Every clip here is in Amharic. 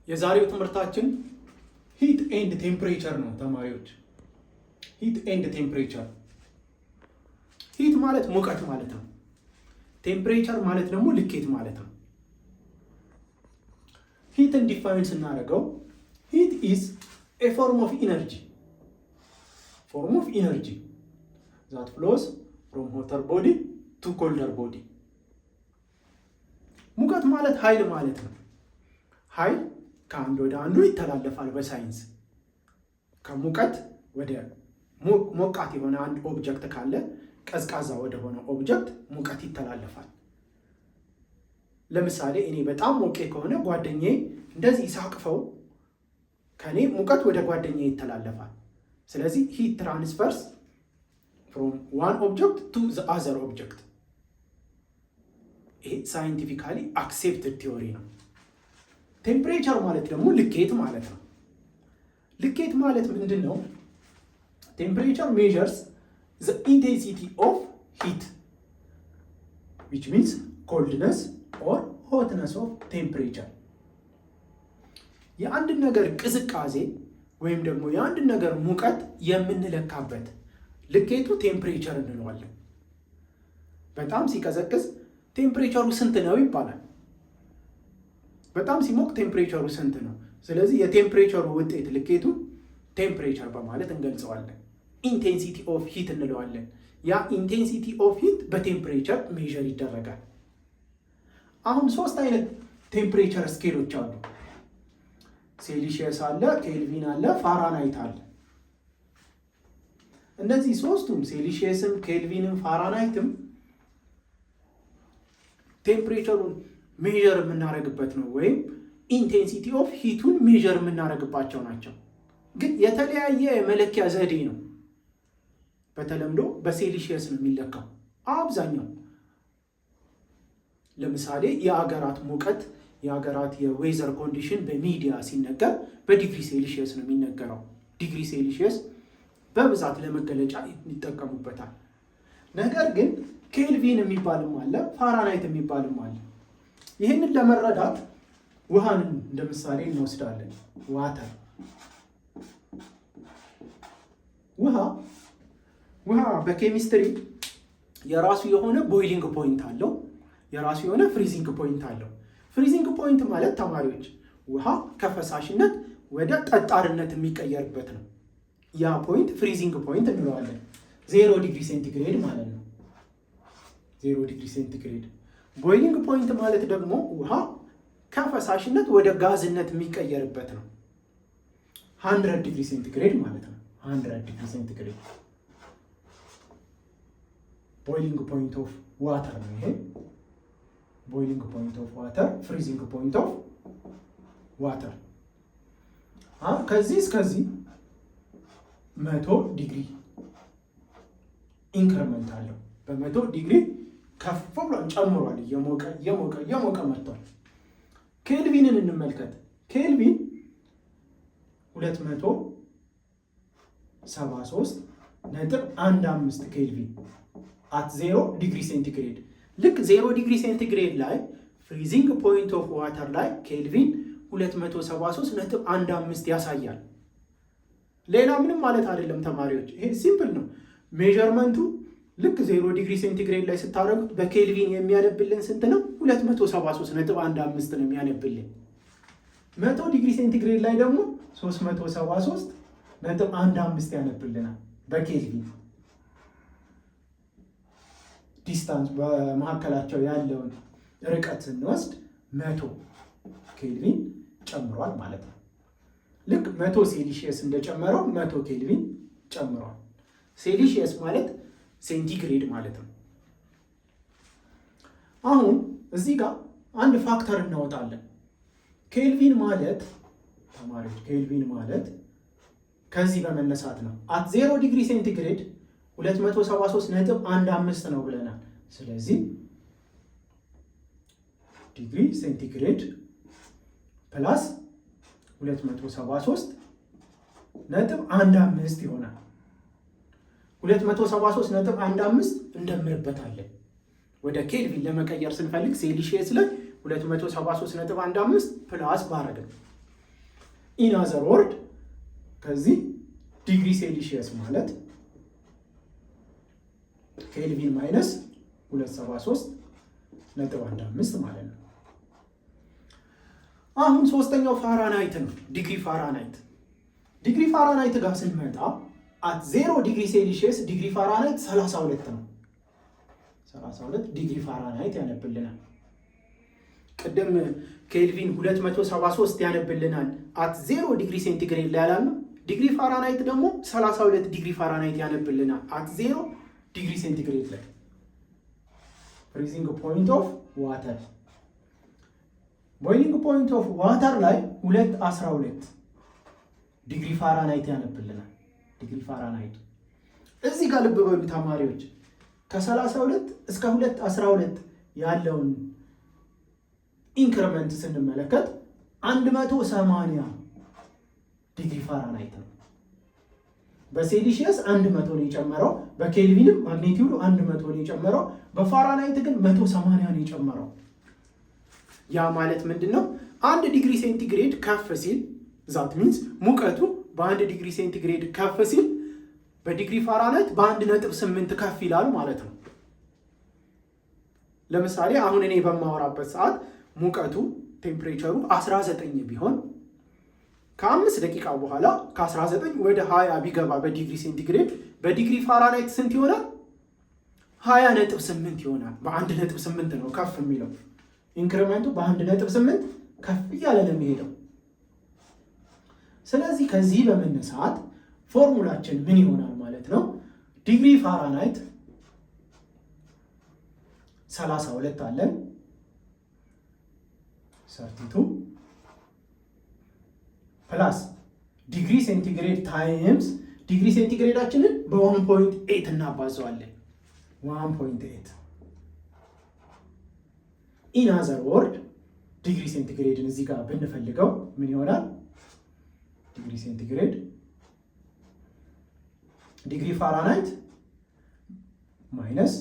የዛሬው ትምህርታችን ሂት ኤንድ ቴምፕሬቸር ነው ተማሪዎች። ሂት ኤንድ ቴምፕሬቸር። ሂት ማለት ሙቀት ማለት ነው። ቴምፕሬቸር ማለት ደግሞ ልኬት ማለት ነው። ሂትን ዲፋይን ስናደርገው ሂት ኢዝ ኤ ፎርም ኦፍ ኢነርጂ ዛት ፍሎስ ፍሮም ሆተር ቦዲ ቱ ኮልደር ቦዲ። ሙቀት ማለት ኃይል ማለት ነው። ኃይል ከአንድ ወደ አንዱ ይተላለፋል። በሳይንስ ከሙቀት ወደ ሞቃት የሆነ አንድ ኦብጀክት ካለ ቀዝቃዛ ወደ ሆነ ኦብጀክት ሙቀት ይተላለፋል። ለምሳሌ እኔ በጣም ሞቄ ከሆነ ጓደኛዬ እንደዚህ ሳቅፈው ከኔ ሙቀት ወደ ጓደኛዬ ይተላለፋል። ስለዚህ ሂት ትራንስፈርስ ፍሮም ዋን ኦብጀክት ቱ ዘ አዘር ኦብጀክት። ይሄ ሳይንቲፊካሊ አክሴፕትድ ቲዮሪ ነው። ቴምፕሬቸር ማለት ደግሞ ልኬት ማለት ነው። ልኬት ማለት ምንድን ነው? ቴምፕሬቸር ሜዠርስ ዘ ኢንቴንሲቲ ኦፍ ሂት ዊች ሚንስ ኮልድነስ ኦር ሆትነስ ኦፍ ቴምፕሬቸር። የአንድን ነገር ቅዝቃዜ ወይም ደግሞ የአንድን ነገር ሙቀት የምንለካበት ልኬቱ ቴምፕሬቸር እንለዋለን። በጣም ሲቀዘቅዝ ቴምፕሬቸሩ ስንት ነው ይባላል። በጣም ሲሞቅ ቴምፕሬቸሩ ስንት ነው? ስለዚህ የቴምፕሬቸሩ ውጤት ልኬቱ ቴምፕሬቸር በማለት እንገልጸዋለን። ኢንቴንሲቲ ኦፍ ሂት እንለዋለን። ያ ኢንቴንሲቲ ኦፍ ሂት በቴምፕሬቸር ሜዠር ይደረጋል። አሁን ሶስት አይነት ቴምፕሬቸር ስኬሎች አሉ። ሴልሺየስ አለ፣ ኬልቪን አለ፣ ፋራናይት አለ። እነዚህ ሶስቱም ሴልሺየስም፣ ኬልቪንም ፋራናይትም ቴምፕሬቸሩን ሜዠር የምናደርግበት ነው፣ ወይም ኢንቴንሲቲ ኦፍ ሂቱን ሜዠር የምናደርግባቸው ናቸው። ግን የተለያየ የመለኪያ ዘዴ ነው። በተለምዶ በሴልሺየስ ነው የሚለካው አብዛኛው። ለምሳሌ የአገራት ሙቀት፣ የአገራት የዌዘር ኮንዲሽን በሚዲያ ሲነገር በዲግሪ ሴልሺየስ ነው የሚነገረው። ዲግሪ ሴልሺየስ በብዛት ለመገለጫ ይጠቀሙበታል። ነገር ግን ኬልቪን የሚባልም አለ፣ ፋራናይት የሚባልም አለ። ይህንን ለመረዳት ውሃን እንደ ምሳሌ እንወስዳለን። ዋተር ውሃ በኬሚስትሪ የራሱ የሆነ ቦይሊንግ ፖይንት አለው፣ የራሱ የሆነ ፍሪዚንግ ፖይንት አለው። ፍሪዚንግ ፖይንት ማለት ተማሪዎች ውሃ ከፈሳሽነት ወደ ጠጣርነት የሚቀየርበት ነው። ያ ፖይንት ፍሪዚንግ ፖይንት እንለዋለን። 0 ዲግሪ ሴንቲግሬድ ማለት ነው። 0 ዲግሪ ሴንቲግሬድ። ቦይሊንግ ፖይንት ማለት ደግሞ ውሃ ከፈሳሽነት ወደ ጋዝነት የሚቀየርበት ነው። 100 ዲግሪ ሴንቲግሬድ ማለት ነው። 100 ዲግሪ ሴንቲግሬድ ቦይሊንግ ፖይንት ኦፍ ዋተር ነው። ይሄ ቦይሊንግ ፖይንት ኦፍ ዋተር፣ ፍሪዚንግ ፖይንት ኦፍ ዋተር። ከዚህ እስከዚህ 100 ዲግሪ ኢንክሪመንት አለው። በ100 ዲግሪ ከፍ ብሎ ጨምሯል። እየሞቀ መጥቷል። ኬልቪንን እንመልከት። ኬልቪን 273.15 ኬልቪን አት 0 ዲግሪ ሴንቲግሬድ። ልክ 0 ዲግሪ ሴንቲግሬድ ላይ ፍሪዚንግ ፖይንት ኦፍ ዋተር ላይ ኬልቪን 273.15 ያሳያል። ሌላ ምንም ማለት አይደለም ተማሪዎች፣ ይሄ ሲምፕል ነው። ሜዠርመንቱ ልክ 0 ዲግሪ ሴንቲግሬድ ላይ ስታደርጉት በኬልቪን የሚያነብልን ስንት ነው? 273.15 ነው የሚያነብልን። 100 ዲግሪ ሴንቲግሬድ ላይ ደግሞ 373.15 ያነብልናል በኬልቪን። ዲስታንስ በመካከላቸው ያለውን ርቀት ስንወስድ 100 ኬልቪን ጨምሯል ማለት ነው። ልክ 100 ሴልሺየስ እንደጨመረው 100 ኬልቪን ጨምሯል። ሴልሺየስ ማለት ሴንቲግሬድ ማለት ነው። አሁን እዚህ ጋር አንድ ፋክተር እናወጣለን። ኬልቪን ማለት ተማሪዎች፣ ኬልቪን ማለት ከዚህ በመነሳት ነው። አት 0 ዲግሪ ሴንቲግሬድ 273.15 ነው ብለናል። ስለዚህ ዲግሪ ሴንቲግሬድ ፕላስ 273.15 ይሆናል። 273.15 እንደምርበታለን። ወደ ኬልቪን ለመቀየር ስንፈልግ ሴልሺየስ ላይ 273.15 ፕላስ ባረግን ኢን አዘር ወርድ ከዚህ ዲግሪ ሴልሺየስ ማለት ኬልቪን ማይነስ 273.15 ማለት ነው። አሁን ሶስተኛው ፋራናይት ነው፣ ዲግሪ ፋራናይት። ዲግሪ ፋራናይት ጋር ስንመጣ አት 0 ዲግሪ ሴልሺየስ ዲግሪ ፋራናይት 32 ነው። 32 ዲግሪ ፋራናይት ያነብልናል። ቅድም ኬልቪን 273 ያነብልናል አት 0 ዲግሪ ሴንቲግሬድ ላይ ያላል። ዲግሪ ፋራናይት ደግሞ 32 ዲግሪ ፋራናይት ያነብልናል አት 0 ዲግሪ ሴንቲግሬድ ላይ። ፍሪዚንግ ፖይንት ኦፍ ዋተር ቦይሊንግ ፖይንት ኦፍ ዋተር ላይ 212 ዲግሪ ፋራናይት ያነብልናል። ዲግሪ ፋራናይት እዚህ ጋር ልብ በሉ ተማሪዎች፣ ከ32 እስከ 212 ያለውን ኢንክሪመንት ስንመለከት 180 ዲግሪ ፋራናይት ነው። በሴልሺየስ 100 ነው የጨመረው፣ በኬልቪንም ማግኒቲዩዱ 100 ነው የጨመረው፣ በፋራናይት ግን 180 ነው የጨመረው። ያ ማለት ምንድነው? 1 ዲግሪ ሴንቲግሬድ ከፍ ሲል ዛት ሚንስ ሙቀቱ በ1 ዲግሪ ሴንቲግሬድ ከፍ ሲል በዲግሪ ፋራናይት በ1.8 ከፍ ይላል ማለት ነው። ለምሳሌ አሁን እኔ በማወራበት ሰዓት ሙቀቱ ቴምፕሬቸሩ 19 ቢሆን ከ5 ደቂቃ በኋላ ከ19 ወደ 20 ቢገባ በዲግሪ ሴንቲግሬድ በዲግሪ ፋራናይት ስንት ይሆናል? 20.8 ይሆናል። በ1.8 ነው ከፍ የሚለው ኢንክሪመንቱ በ1.8 ከፍ እያለ ነው የሚሄደው። ስለዚህ ከዚህ በመነሳት ፎርሙላችን ምን ይሆናል ማለት ነው? ዲግሪ ፋራናይት 32 አለን 32 ፕላስ ዲግሪ ሴንቲግሬድ ታይምስ ዲግሪ ሴንቲግሬዳችንን በ1.8 እናባዘዋለን። 1.8 ኢን አዘር ወርድ ዲግሪ ሴንቲግሬድን እዚህ ጋር ብንፈልገው ምን ይሆናል? ዲግሪ ሴንቲግሬድ ዲግሪ ፋራናይት ማይነስ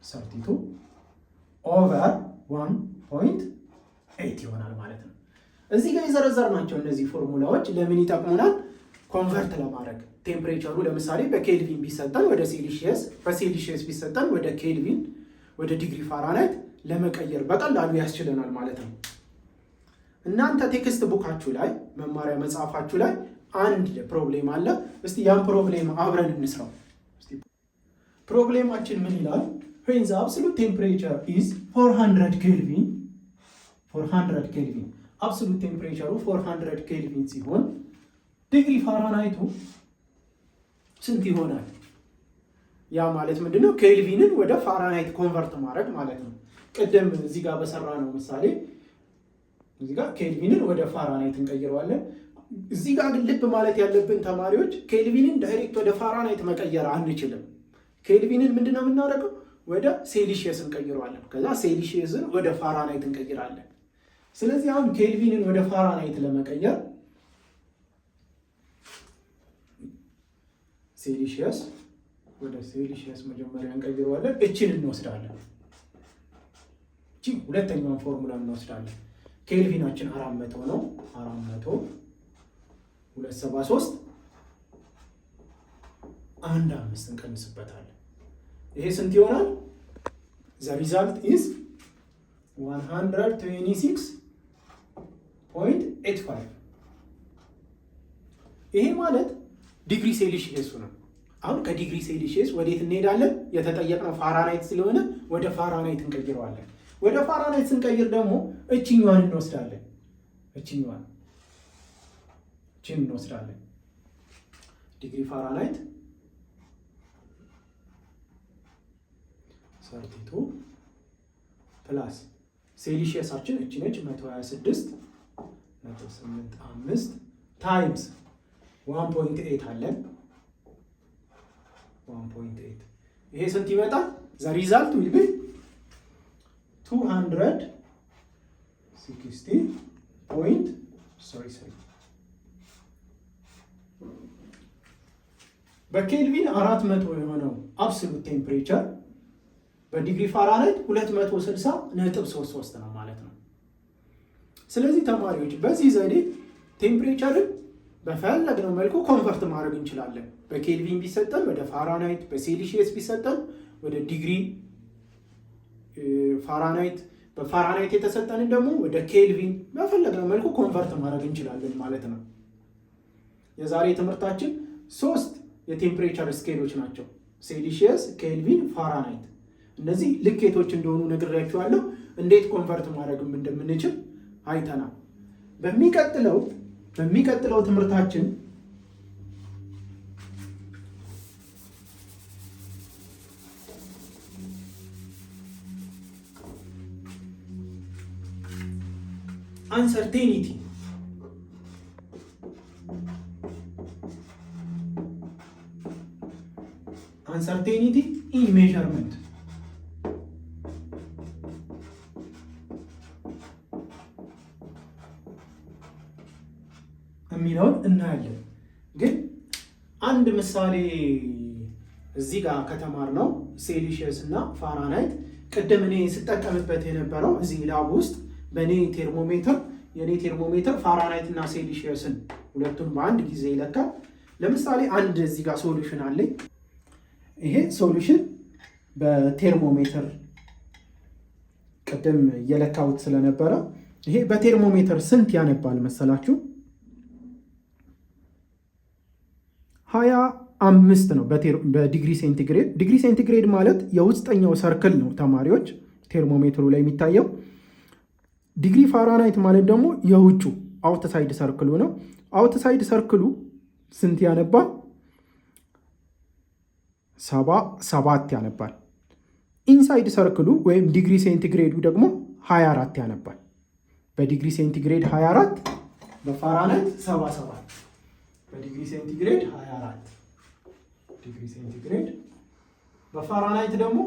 32 ኦቨር 1.8 ይሆናል ማለት ነው። እዚህ ጋር የዘረዘርናቸው እነዚህ ፎርሙላዎች ለምን ይጠቅሙናል? ኮንቨርት ለማድረግ ቴምፕሬቸሩ ለምሳሌ በኬልቪን ቢሰጠን ወደ ሴልሺየስ፣ በሴልሺየስ ቢሰጠን ወደ ኬልቪን፣ ወደ ዲግሪ ፋራናይት ለመቀየር በቀላሉ ያስችለናል ማለት ነው። እናንተ ቴክስት ቡካችሁ ላይ መማሪያ መጽሐፋችሁ ላይ አንድ ፕሮብሌም አለ። እስቲ ያን ፕሮብሌም አብረን እንስራው። ፕሮብሌማችን ምን ይላል? when the absolute temperature is 400 Kelvin 400 ኬልቪን አብሶሉት ቴምፕሬቸሩ 400 ኬልቪን ሲሆን ዲግሪ ፋራናይቱ ስንት ይሆናል? ያ ማለት ምንድነው? ኬልቪንን ወደ ፋራናይት ኮንቨርት ማድረግ ማለት ነው። ቅድም እዚህ ጋር በሰራ ነው ምሳሌ እዚህ ጋር ኬልቪንን ወደ ፋራናይት እንቀይረዋለን። እዚህ ጋር ግን ልብ ማለት ያለብን ተማሪዎች ኬልቪንን ዳይሬክት ወደ ፋራናይት መቀየር አንችልም። ኬልቪንን ምንድነው የምናደርገው? ወደ ሴልሺየስ እንቀይረዋለን። ከዛ ሴልሺየስን ወደ ፋራናይት እንቀይራለን። ስለዚህ አሁን ኬልቪንን ወደ ፋራናይት ለመቀየር ሴልሺየስ ወደ ሴልሺየስ መጀመሪያ እንቀይረዋለን። እቺን እንወስዳለን። እቺ ሁለተኛውን ፎርሙላ እንወስዳለን። ኬልቪናችን 400 ነው። 400 273 1.5 እንቀንስበታለን። ይሄ ስንት ይሆናል? the result is 126.85 ይሄ ማለት ዲግሪ ሴልሺየስ ነው። አሁን ከዲግሪ ሴልሺየስ ወዴት እንሄዳለን? የተጠየቅነው ፋራናይት ስለሆነ ወደ ፋራናይት እንቀይረዋለን። ወደ ፋራናይት ስንቀይር ደግሞ እቺኛዋን እንወስዳለን። እቺን እንወስዳለን። ዲግሪ ፋራናይት 32 ፕላስ ሴልሺየሳችን እቺ ነች 126.85 ታይምስ 1.8 አለን 1.8 ይሄ ስንት ይመጣል? the result will be 260. በኬልቪን 400 የሆነው አብሶሉት ቴምፕሬቸር በዲግሪ ፋራናይት 260.33 ነው ማለት ነው። ስለዚህ ተማሪዎች በዚህ ዘዴ ቴምፕሬቸርን በፈለግነው መልኩ ኮንቨርት ማድረግ እንችላለን። በኬልቪን ቢሰጠን ወደ ፋራናይት፣ በሴልሺየስ ቢሰጠን ወደ ዲግሪ ፋራናይት፣ በፋራናይት የተሰጠንን ደግሞ ወደ ኬልቪን በፈለግነው መልኩ ኮንቨርት ማድረግ እንችላለን ማለት ነው። የዛሬ ትምህርታችን 3 የቴምፕሬቸር ስኬሎች ናቸው። ሴልሺየስ፣ ኬልቪን፣ ፋራናይት። እነዚህ ልኬቶች እንደሆኑ ነግሬያችኋለሁ። እንዴት ኮንቨርት ማድረግም እንደምንችል አይተናል። በሚቀጥለው ትምህርታችን አንሰርቴኒቲ ኢን ሜዠርመንት የሚለውን እናያለን። ግን አንድ ምሳሌ እዚህ ጋር ከተማርነው ሴልሺየስ እና ፋራናይት ቅድም እኔ ስጠቀምበት የነበረው እዚህ ላብ ውስጥ በእኔ ቴርሞሜትር ፋራናይት እና ሴልሺየስን ሁለቱን በአንድ ጊዜ ይለካል። ለምሳሌ አንድ እዚህ ጋር ሶሉሽን አለኝ። ይሄ ሶሉሽን በቴርሞሜትር ቅድም እየለካሁት ስለነበረ ይሄ በቴርሞሜትር ስንት ያነባል መሰላችሁ? 25 ነው በዲግሪ ሴንቲግሬድ። ዲግሪ ሴንቲግሬድ ማለት የውስጠኛው ሰርክል ነው ተማሪዎች፣ ቴርሞሜትሩ ላይ የሚታየው። ዲግሪ ፋራናይት ማለት ደግሞ የውጩ አውትሳይድ ሰርክሉ ነው። አውትሳይድ ሰርክሉ ስንት ያነባል? 77 ያነባል። ኢንሳይድ ሰርክሉ ወይም ዲግሪ ሴንቲግሬዱ ደግሞ 24 ያነባል። በዲግሪ ሴንቲግሬድ 24፣ በፋራናይት 77። በዲግሪ ሴንቲግሬድ 24 ዲግሪ ሴንቲግሬድ፣ በፋራናይት ደግሞ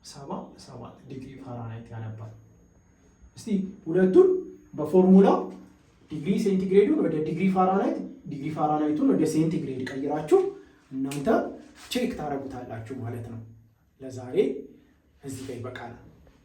77 ዲግሪ ፋራናይት ያነባል። እስቲ ሁለቱን በፎርሙላው ዲግሪ ሴንቲግሬዱን ወደ ዲግሪ ፋራናይት፣ ዲግሪ ፋራናይቱን ወደ ሴንቲግሬድ ቀይራችሁ እናንተ ቼክ ታረጉታላችሁ ማለት ነው። ለዛሬ እዚህ ላይ ይበቃል።